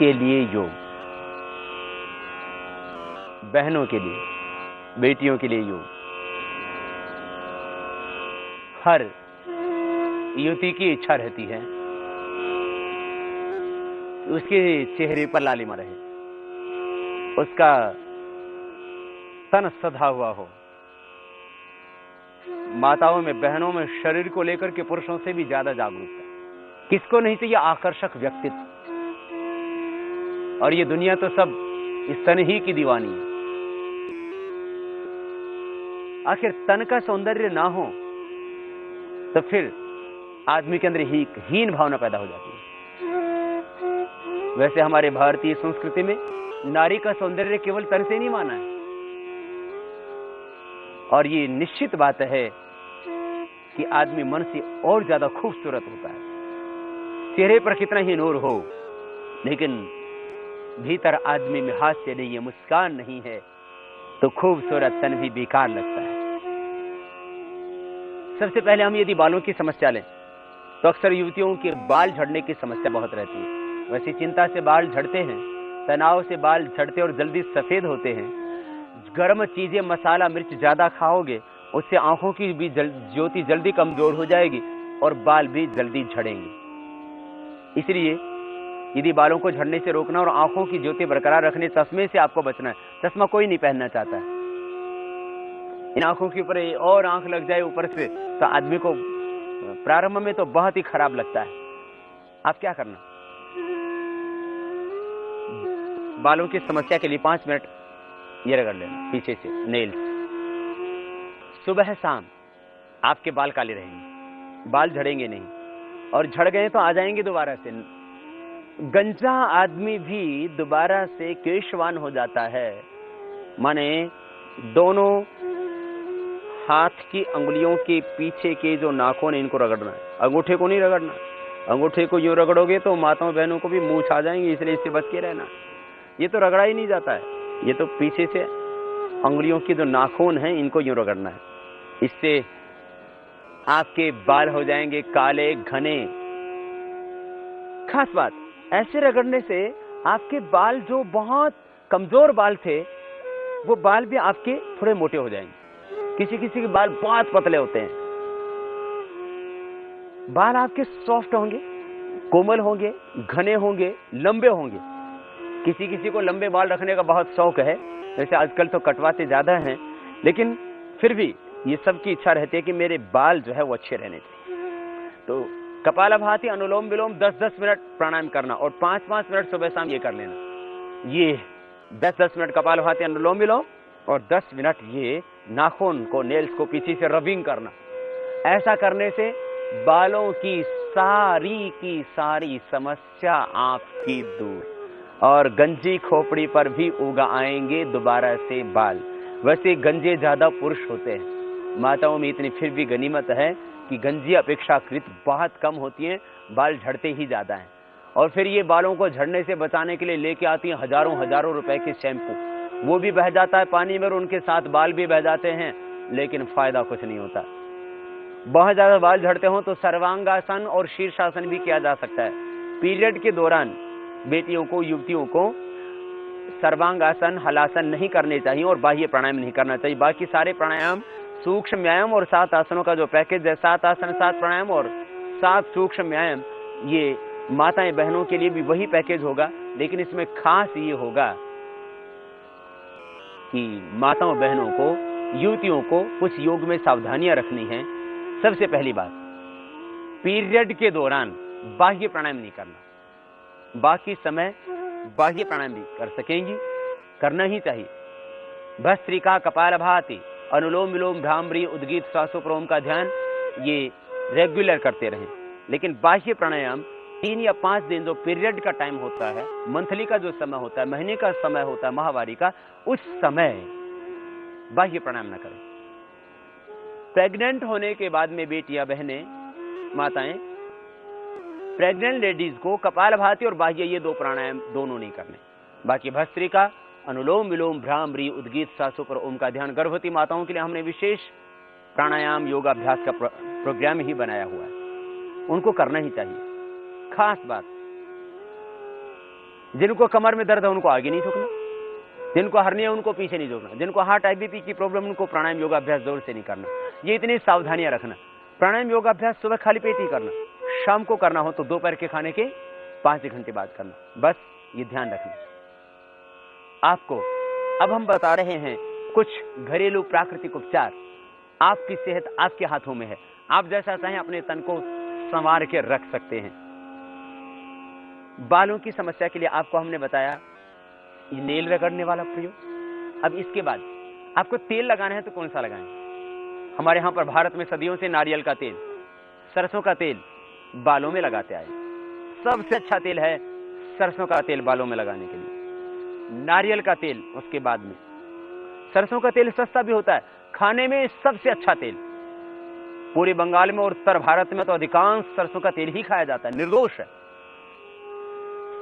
के लिए योग, बहनों के लिए, बेटियों के लिए योग। हर युवती की इच्छा रहती है उसके चेहरे पर लालिमा रहे, उसका तन सधा हुआ हो। माताओं में, बहनों में शरीर को लेकर के पुरुषों से भी ज्यादा जागरूकता। किसको नहीं चाहिए आकर्षक व्यक्तित्व? और ये दुनिया तो सब इस तन ही की दीवानी है। आखिर तन का सौंदर्य ना हो तो फिर आदमी के अंदर हीन भावना पैदा हो जाती है। वैसे हमारे भारतीय संस्कृति में नारी का सौंदर्य केवल तन से नहीं माना है, और ये निश्चित बात है कि आदमी मन से और ज्यादा खूबसूरत होता है। चेहरे पर कितना ही नूर हो, लेकिन भीतर आदमी में हास्य नहीं है, मुस्कान नहीं है, तो खूबसूरत तन भी बेकार लगता है। सबसे पहले हम यदि बालों की समस्या लें तो अक्सर युवतियों के बाल झड़ने की समस्या बहुत रहती है। वैसे चिंता से बाल झड़ते हैं, तनाव से बाल झड़ते और जल्दी सफेद होते हैं। गर्म चीजें, मसाला, मिर्च ज्यादा खाओगे उससे आंखों की भी ज्योति जल्दी कमजोर हो जाएगी और बाल भी जल्दी झड़ेंगे। इसलिए यदि बालों को झड़ने से रोकना और आंखों की ज्योति बरकरार रखने, चश्मे से आपको बचना है। चश्मा कोई नहीं पहनना चाहता है। इन आंखों के ऊपर और आंख लग जाए ऊपर से तो आदमी को प्रारंभ में तो बहुत ही खराब लगता है। आप क्या करना, बालों की समस्या के लिए 5 मिनट ये रगड़ लेना पीछे से, नेल्स। सुबह शाम आपके बाल काले रहेंगे, बाल झड़ेंगे नहीं, और झड़ गए तो आ जाएंगे दोबारा से। गंजा आदमी भी दोबारा से केशवान हो जाता है। माने दोनों हाथ की अंगुलियों के पीछे के जो नाखून है इनको रगड़ना है, अंगूठे को नहीं रगड़ना। अंगूठे को यूं रगड़ोगे तो माताओं बहनों को भी मूंछ आ जाएंगे, इसलिए इससे बच के रहना। ये तो रगड़ा ही नहीं जाता है, ये तो पीछे से अंगुलियों की जो नाखून है इनको यूं रगड़ना है। इससे आपके बाल हो जाएंगे काले, घने। खास बात, ऐसे रगड़ने से आपके बाल जो बहुत कमजोर बाल थे वो बाल भी आपके थोड़े मोटे हो जाएंगे। किसी किसी के बाल बहुत पतले होते हैं। बाल आपके सॉफ्ट होंगे, कोमल होंगे, घने होंगे, लंबे होंगे। किसी किसी को लंबे बाल रखने का बहुत शौक है, वैसे आजकल तो कटवाते ज्यादा हैं, लेकिन फिर भी ये सबकी इच्छा रहती है कि मेरे बाल जो है वो अच्छे रहने चाहिए। तो कपालभाति, अनुलोम विलोम 10-10 मिनट प्राणायाम करना और 5-5 मिनट सुबह शाम ये कर लेना। ये 10-10 मिनट कपालभाति, अनुलोम विलोम और 10 मिनट ये नाखून को, नेल्स को पीछे से रबिंग करना। ऐसा करने से बालों की सारी समस्या आपकी दूर, और गंजी खोपड़ी पर भी उगा आएंगे दोबारा से बाल। वैसे गंजे ज्यादा पुरुष होते हैं, माताओं में इतनी फिर भी गनीमत है कि गंजी अपेक्षाकृत बहुत कम होती हैं, बाल झड़ते ही ज्यादा हैं। और फिर ये बालों को झड़ने से बचाने के लिए लेके आती हैं हजारों रुपए के शैम्पू। वो भी बह जाता है पानी में और उनके साथ बाल भी बह जाते हैं, लेकिन फायदा कुछ नहीं होता। बहुत ज्यादा बाल झड़ते हो तो सर्वांगासन और शीर्षासन भी किया जा सकता है। पीरियड के दौरान बेटियों को, युवतियों को सर्वांगासन, हलासन नहीं करने चाहिए और बाह्य प्राणायाम नहीं करना चाहिए। बाकी सारे प्राणायाम, सूक्ष्म व्यायाम और 7 आसनों का जो पैकेज है, 7 आसन, 7 प्राणायाम और 7 सूक्ष्म व्यायाम, ये माताएं बहनों के लिए भी वही पैकेज होगा। लेकिन इसमें खास ये होगा कि माताओं बहनों को, युवतियों को कुछ योग में सावधानियां रखनी है। सबसे पहली बात, पीरियड के दौरान बाह्य प्राणायाम नहीं करना। बाकी समय बाह्य प्राणायाम भी कर सकेंगी, करना ही चाहिए। भस्त्रिका, कपालभाति, अनुलोम विलोम, भ्रामरी, उद्गीत, श्वासोपरोम का ध्यान ये रेगुलर करते रहें। लेकिन बाह्य प्राणायाम 3 या 5 दिन जो पीरियड का टाइम होता है, मंथली का जो समय होता है, महीने का समय होता है, माहवारी का, उस समय बाह्य प्राणायाम न करें। प्रेग्नेंट होने के बाद में बेटियां, बहनें, माताएं, प्रेग्नेंट लेडीज को कपालभाति और बाह्य ये 2 प्राणायाम दोनों नहीं करने। बाकी भस्त्रिका, अनुलोम विलोम, भ्रामरी, उद्गीत, श्वासोपर ओम का ध्यान, गर्भवती माताओं के लिए हमने विशेष प्राणायाम योगाभ्यास का प्रोग्राम ही बनाया हुआ है, उनको करना ही चाहिए। खास बात, जिनको कमर में दर्द है उनको आगे नहीं झुकना, जिनको हर्निया उनको पीछे नहीं झुकना, जिनको हार्ट IBP की प्रॉब्लम उनको प्राणायाम योगाभ्यास जोर से नहीं करना। ये इतनी सावधानियां रखना। प्राणायाम योगाभ्यास सुबह खाली पेट ही करना, शाम को करना हो तो दोपहर के खाने के 5 घंटे बाद करना। बस ये ध्यान रखना। आपको अब हम बता रहे हैं कुछ घरेलू प्राकृतिक उपचार। आपकी सेहत आपके हाथों में है, आप जैसा चाहें अपने तन को संवार के रख सकते हैं। बालों की समस्या के लिए आपको हमने बताया ये नेल रगड़ने वाला प्रयोग। अब इसके बाद आपको तेल लगाना है तो कौन सा लगाएं? हमारे यहां पर भारत में सदियों से नारियल का तेल, सरसों का तेल बालों में लगाते आए। सबसे अच्छा तेल है सरसों का तेल बालों में लगाने के लिए, नारियल का तेल उसके बाद में। सरसों का तेल सस्ता भी होता है, खाने में सबसे अच्छा तेल। पूरे बंगाल में और उत्तर भारत में तो अधिकांश सरसों का तेल ही खाया जाता है, निर्दोष है।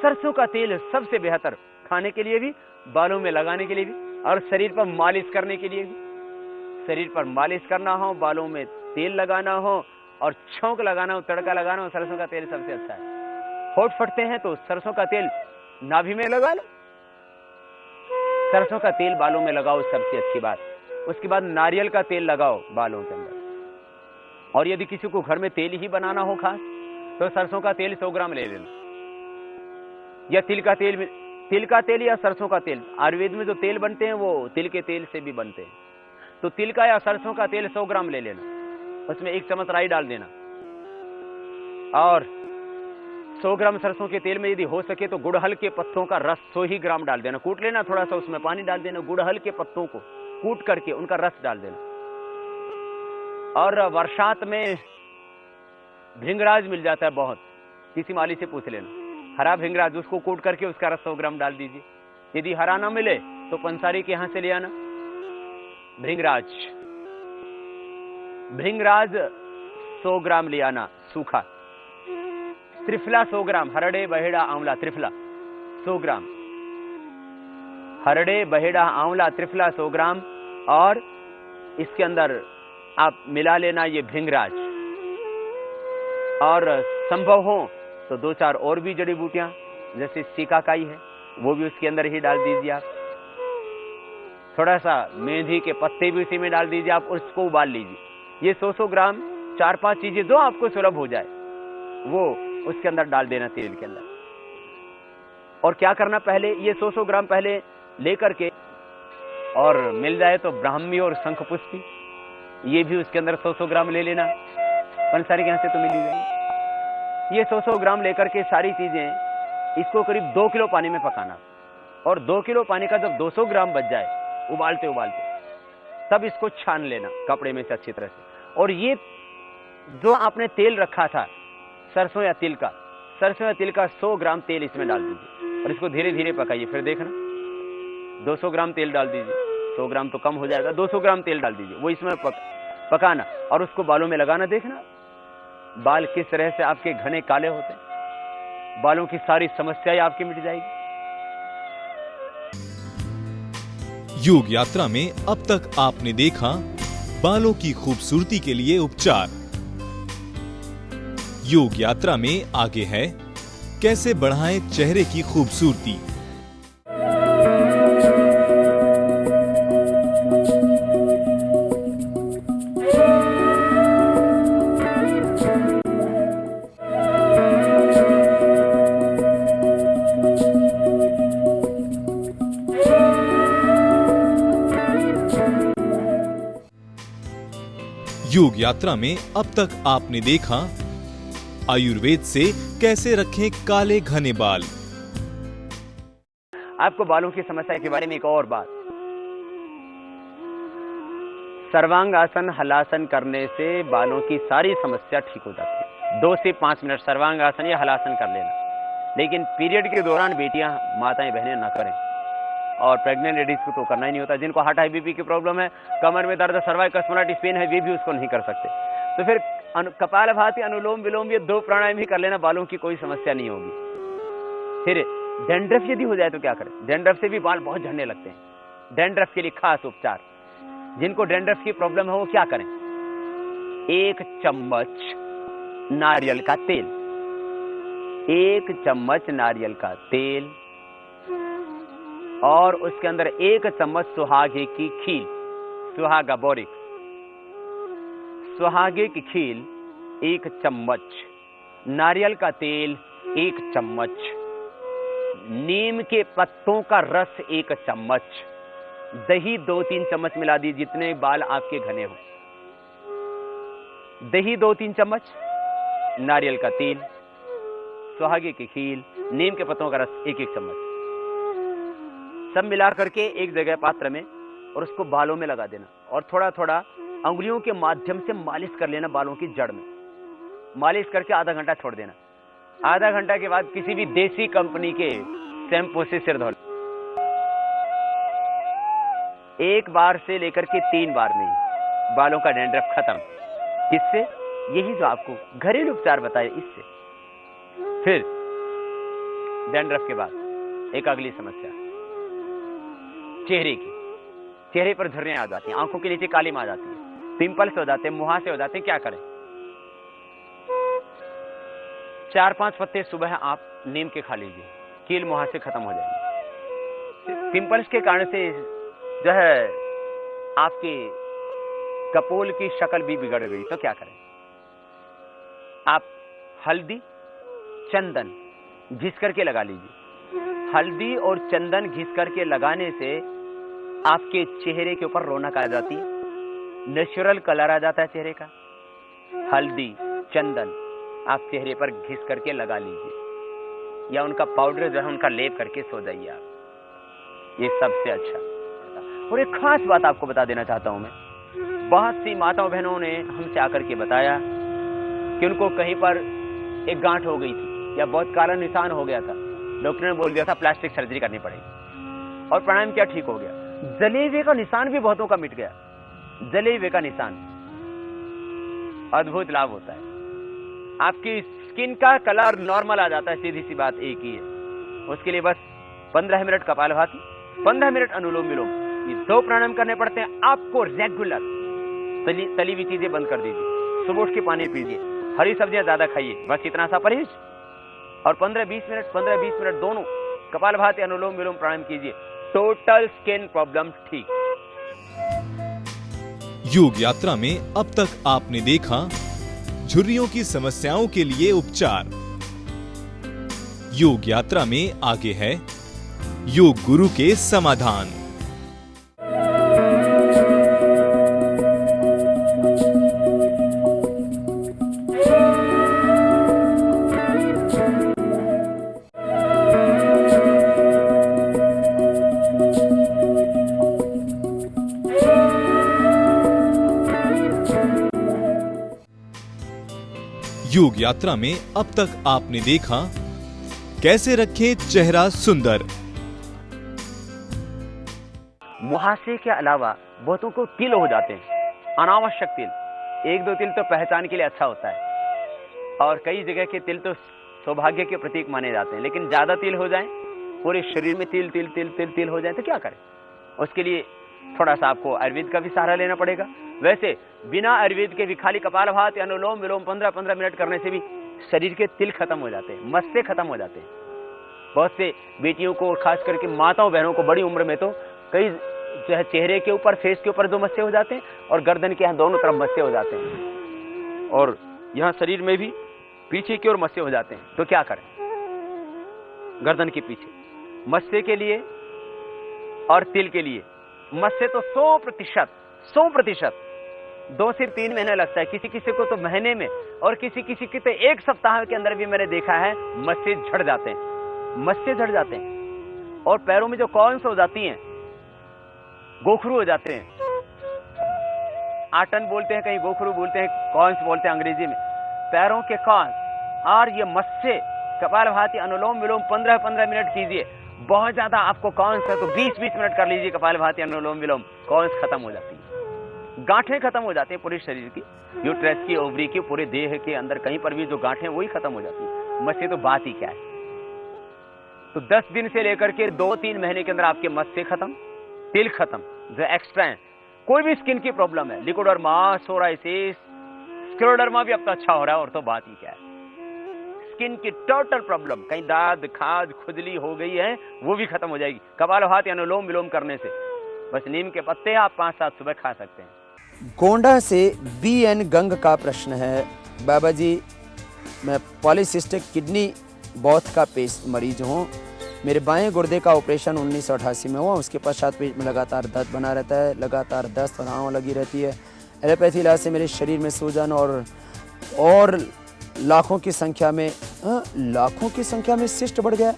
सरसों का तेल सबसे बेहतर, खाने के लिए भी, बालों में लगाने के लिए भी, और शरीर पर मालिश करने के लिए भी। शरीर पर मालिश करना हो, बालों में तेल लगाना हो और छौंक लगाना हो, तड़का लगाना हो, सरसों का तेल सबसे अच्छा है। होठ फटते हैं तो सरसों का तेल नाभि में लगा लो, सरसों का तेल बालों में लगाओ, सबसे अच्छी बात। उसके बाद नारियल का तेल लगाओ बालों के अंदर। और यदि किसी को घर में तेल ही बनाना हो खास तो सरसों का तेल 100 ग्राम ले लेना, या तिल का तेल या सरसों का तेल। आयुर्वेद में जो तेल बनते हैं वो तिल के तेल से भी बनते हैं, तो तिल का या सरसों का तेल 100 ग्राम ले लेना, उसमें 1 चम्मच राई डाल देना, और 100 ग्राम सरसों के तेल में यदि हो सके तो गुड़हल के पत्तों का रस 100 ही ग्राम डाल देना, कूट लेना, थोड़ा सा उसमें पानी डाल देना, गुड़हल के पत्तों को कूट करके उनका रस डाल देना। और बरसात में भृंगराज मिल जाता है बहुत, किसी माली से पूछ लेना, हरा भृंगराज, उसको कूट करके उसका रस 100 ग्राम डाल दीजिए। यदि हरा ना मिले तो पंसारी के यहां से ले आना भृंगराज 100 ग्राम ले आना सूखा। त्रिफला 100 ग्राम, हरड़े बहेड़ा आंवला त्रिफला 100 ग्राम, हरड़े बहेड़ा आंवला त्रिफला 100 ग्राम, और इसके अंदर आप मिला लेना ये भृंगराज। और संभव हो तो 2-4 और भी जड़ी बूटियां जैसे सीकाकाई है वो भी उसके अंदर ही डाल दीजिए आप। थोड़ा सा मेथी के पत्ते भी उसी में डाल दीजिए आप, उसको उबाल लीजिए। ये 100 ग्राम 4-5 चीजें जो आपको सुलभ हो जाए वो उसके अंदर डाल देना तेल के अंदर। और क्या करना, पहले ये 100 ग्राम पहले लेकर के, और मिल जाए तो ब्राह्मी और शंखपुष्पी ये भी उसके अंदर 100 ग्राम ले लेना, पंसारी के यहां से तो मिल ही जाएगी। ये 100 ग्राम लेकर के सारी चीजें इसको करीब 2 किलो पानी में पकाना, और 2 किलो पानी का जब 200 ग्राम बच जाए उबालते उबालते तब इसको छान लेना कपड़े में से अच्छी तरह से। और ये जो आपने तेल रखा था सरसों या तिल का 100 ग्राम तेल इसमें डाल दीजिए और इसको धीरे धीरे पकाइए। फिर देखना 200 ग्राम तेल डाल दीजिए, 100 ग्राम तो कम हो जाएगा, 200 ग्राम तेल डाल दीजिए, वो इसमें पकाना और उसको बालों में लगाना। देखना बाल किस तरह से आपके घने काले होते हैं, बालों की सारी समस्याएं आपकी मिट जाएगी। योग यात्रा में अब तक आपने देखा बालों की खूबसूरती के लिए उपचार। योग यात्रा में आगे है कैसे बढ़ाएं चेहरे की खूबसूरती। योग यात्रा में अब तक आपने देखा आयुर्वेद से कैसे रखें काले घने बाल। आपको बालों की समस्या के बारे में एक और बात, सर्वांगासन हलासन करने से बालों की सारी समस्या ठीक हो जाती है। 2 से 5 मिनट सर्वांगासन या हलासन कर लेना, लेकिन पीरियड के दौरान बेटियां माताएं बहनें ना करें, और प्रेग्नेंट लेडीज को तो करना ही नहीं होता। जिनको हार्ट IBP की प्रॉब्लम है, कमर में दर्द, सर्वाइकल स्पॉन्डिलाइटिस पेन है, वे भी उसको नहीं कर सकते। तो फिर कपालभाति, अनुलोम विलोम, ये 2 प्राणायाम ही कर लेना, बालों की कोई समस्या नहीं होगी। फिर डैंड्रफ यदि हो जाए तो क्या करें, डैंड्रफ से भी बाल बहुत झड़ने लगते हैं। डैंड्रफ के लिए खास उपचार, जिनको डैंड्रफ की प्रॉब्लम है वो क्या करें, 1 चम्मच नारियल का तेल, 1 चम्मच नारियल का तेल और उसके अंदर 1 चम्मच सुहागे की खील, सुहागा बोरिक, सुहागे की खील 1 चम्मच, नारियल का तेल 1 चम्मच, नीम के पत्तों का रस 1 चम्मच, दही 2-3 चम्मच मिला दी, जितने बाल आपके घने हो। दही 2-3 चम्मच, नारियल का तेल, सुहागे की खील, नीम के पत्तों का रस 1-1 चम्मच, सब मिला करके एक जगह पात्र में, और उसको बालों में लगा देना और थोड़ा थोड़ा अंगुलियों के माध्यम से मालिश कर लेना बालों की जड़ में। मालिश करके आधा घंटा छोड़ देना। आधा घंटा के बाद किसी भी देसी कंपनी के शैम्पू से सिर धो। 1 बार से लेकर के 3 बार में बालों का डैंड्रफ खत्म। किससे? यही जो आपको घरेलू उपचार बताए, इससे। फिर डैंड्रफ के बाद एक अगली समस्या, चेहरे की। चेहरे पर झुर्रियां आ जाती हैं, आंखों के नीचे काली आ जाती है, पिंपल्स हो जाते हैं, मुहासे हो जाते हैं। क्या करें? 4-5 पत्ते सुबह आप नीम के खा लीजिए, कील मुहासे खत्म हो जाएंगे। पिंपल्स के कारण से जो है आपके कपोल की शक्ल भी बिगड़ गई, तो क्या करें? आप हल्दी, चंदन घिस करके लगा लीजिए। हल्दी और चंदन घिस करके लगाने से आपके चेहरे के ऊपर रौनक आ जाती है, नेचुरल कलर आ जाता है चेहरे का। हल्दी, चंदन आप चेहरे पर घिस करके लगा लीजिए, या उनका पाउडर जो है उनका लेप करके सो जाइए आप। ये सबसे अच्छा। और एक खास बात आपको बता देना चाहता हूं मैं। बहुत सी माताओं बहनों ने हमसे आकर के बताया कि उनको कहीं पर एक गांठ हो गई थी या बहुत काला निशान हो गया था, डॉक्टर ने बोल दिया था प्लास्टिक सर्जरी करनी पड़ेगी, और प्राणायाम किया, ठीक हो गया। जले हुए का निशान भी बहुतों का मिट गया। जले हुए का निशान, अद्भुत लाभ होता है। आपकी स्किन का कलर नॉर्मल आ जाता है, सीधी सी बात एक ही है। उसके लिए बस 15 मिनट कपालभाति, 15 मिनट अनुलोम विलोम, ये 2 प्राणायाम करने पड़ते हैं आपको रेगुलर। तली हुई चीजें बंद कर दीजिए, सुबह उठ के पानी पीजिए, हरी सब्जियां ज्यादा खाइए, बस इतना सा परहेज। और 15-20 मिनट दोनों कपालभाति, अनुलोम विलोम प्राणायाम कीजिए, टोटल स्किन प्रॉब्लम ठीक। योग यात्रा में अब तक आपने देखा झुर्रियों की समस्याओं के लिए उपचार। योग यात्रा में आगे है योग गुरु के समाधान। योग यात्रा में अब तक आपने देखा कैसे रखें चेहरा सुंदर। मुहासे के अलावा बहुतों को तिल हो जाते हैं, अनावश्यक तिल। 1-2 तिल तो पहचान के लिए अच्छा होता है, और कई जगह के तिल तो सौभाग्य के प्रतीक माने जाते हैं, लेकिन ज्यादा तिल हो जाए, पूरे शरीर में तिल तिल तिल तिल तिल हो जाए, तो क्या करें? उसके लिए थोड़ा सा आपको आयुर्वेद का भी सहारा लेना पड़ेगा। वैसे बिना आयुर्वेद के भी खाली कपालभाति, अनुलोम विलोम 15-15 मिनट करने से भी शरीर के तिल खत्म हो जाते हैं, मस्से खत्म हो जाते हैं। बहुत से बेटियों को, खास करके माताओं बहनों को बड़ी उम्र में तो कई जो है चेहरे के ऊपर, फेस के ऊपर 2 मस्से हो जाते हैं, और गर्दन के यहाँ दोनों तरफ मस्से हो जाते हैं, और यहाँ शरीर में भी पीछे की ओर मस्से हो जाते हैं। तो क्या करें? गर्दन के पीछे मस्से के लिए और तिल के लिए मस्से तो 100% 2 से 3 महीने लगता है, किसी किसी को तो महीने में, और किसी किसी के तो 1 सप्ताह के अंदर भी मैंने देखा है मस्से झड़ जाते हैं, मस्से झड़ जाते हैं। और पैरों में जो कॉर्न्स हो जाती हैं, गोखरू हो जाते हैं, आटन बोलते हैं, कहीं गोखरू बोलते हैं, कॉर्न्स बोलते हैं अंग्रेजी में, पैरों के कॉर्न्स। और ये मस्से कपालभाति, अनुलोम विलोम 15-15 मिनट कीजिए। बहुत ज्यादा आपको कॉर्न्स है तो 20-20 मिनट कर लीजिए कपालभाति, अनुलोम विलोम, कॉर्न्स खत्म हो जाती है, गांठें खत्म हो जाती हैं पूरे शरीर की, यूट्रस की, ओवरी की, पूरे देह के अंदर कहीं पर भी जो गांठें वही खत्म हो जाती है। मस्से तो बात ही क्या है। तो 10 दिन से लेकर के 2-3 महीने के अंदर आपके मस्से खत्म, तिल खत्म, जो एक्स्ट्रा है। कोई भी स्किन की प्रॉब्लम है, लिकोडर्मा, सोराइसिस, स्क्लेरोडर्मा भी अब तो अच्छा हो रहा है, और तो बात ही क्या है। स्किन की टोटल प्रॉब्लम, कहीं दाद खाज खुजली हो गई है, वो भी खत्म हो जाएगी कपालभाति अनुलोम विलोम करने से। बस नीम के पत्ते आप 5-7 सुबह खा सकते हैं। गोंडा से BN गंग का प्रश्न है, बाबा जी मैं पॉलीसिस्टिक किडनी बौथ का मरीज हूँ। मेरे बाएं गुर्दे का ऑपरेशन 1988 में हुआ। उसके पश्चात पेट में लगातार दर्द बना रहता है, लगातार दस्त और आंव लगी रहती है। एलोपैथी इलाज से मेरे शरीर में सूजन और लाखों की संख्या में सिस्ट बढ़ गया।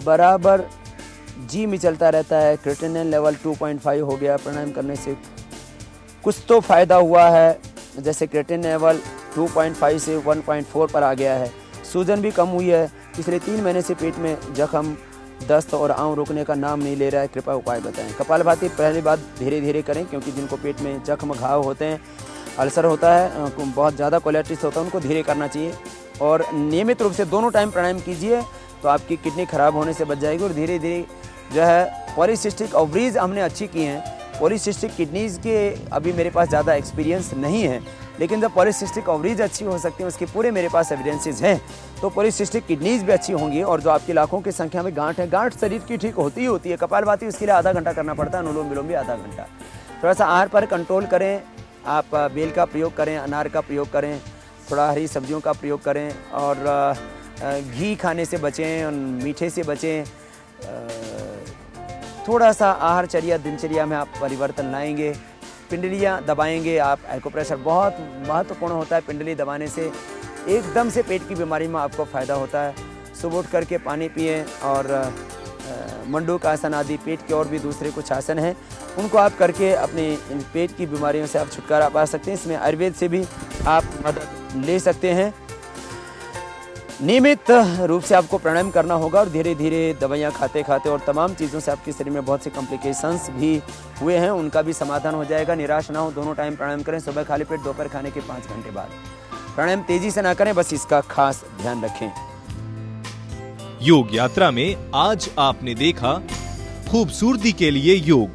बराबर जी में चलता रहता है। क्रिएटिनिन लेवल 2.5 हो गया। प्राणायाम करने से कुछ तो फायदा हुआ है, जैसे क्रिएटिनिन लेवल 2.5 से 1.4 पर आ गया है। सूजन भी कम हुई है। पिछले 3 महीने से पेट में जख्म, दस्त और आंव रुकने का नाम नहीं ले रहा है। कृपया उपाय बताएं। कपालभाति पहली बात धीरे धीरे करें, क्योंकि जिनको पेट में जख्म घाव होते हैं, अल्सर होता है, बहुत ज़्यादा कोलेटिस होता है, उनको धीरे करना चाहिए। और नियमित रूप से दोनों टाइम प्राणायाम कीजिए तो आपकी किडनी खराब होने से बच जाएगी। और धीरे धीरे जो है पॉलीसिस्टिक ओवरीज हमने अच्छी की हैं। पॉलीसिस्टिक किडनीज के अभी मेरे पास ज़्यादा एक्सपीरियंस नहीं है, लेकिन जब पॉलीसिस्टिक ओवरीज अच्छी हो सकती हैं, उसके पूरे मेरे पास एविडेंसेस हैं, तो पॉलीसिस्टिक किडनीज भी अच्छी होंगी। और जो आपकी लाखों की संख्या में गांठ है, गांठ शरीर की ठीक होती ही होती है। कपालभाति उसके लिए आधा घंटा करना पड़ता है, अनुलोम विलोम भी आधा घंटा। थोड़ा सा आहार पर कंट्रोल करें। आप बेल का प्रयोग करें, अनार का प्रयोग करें, थोड़ा हरी सब्जियों का प्रयोग करें, और घी खाने से बचें और मीठे से बचें। थोड़ा सा आहारचर्या दिनचर्या में आप परिवर्तन लाएंगे। पिंडलियाँ दबाएंगे आप। एक्यूप्रेशर बहुत महत्वपूर्ण होता है। पिंडली दबाने से एकदम से पेट की बीमारी में आपको फ़ायदा होता है। सुबह उठ करके पानी पिएं, और मंडूक आसन आदि पेट के और भी दूसरे कुछ आसन हैं, उनको आप करके अपने इन पेट की बीमारियों से आप छुटकारा पा सकते हैं। इसमें आयुर्वेद से भी आप मदद ले सकते हैं। नियमित रूप से आपको प्राणायाम करना होगा, और धीरे धीरे दवाइयाँ खाते खाते और तमाम चीज़ों से आपके शरीर में बहुत से कॉम्प्लिकेशंस भी हुए हैं, उनका भी समाधान हो जाएगा। निराश ना हो, दोनों टाइम प्राणायाम करें। सुबह खाली पेट, दोपहर खाने के 5 घंटे बाद। प्राणायाम तेजी से ना करें, बस इसका खास ध्यान रखें। योग यात्रा में आज आपने देखा खूबसूरती के लिए योग,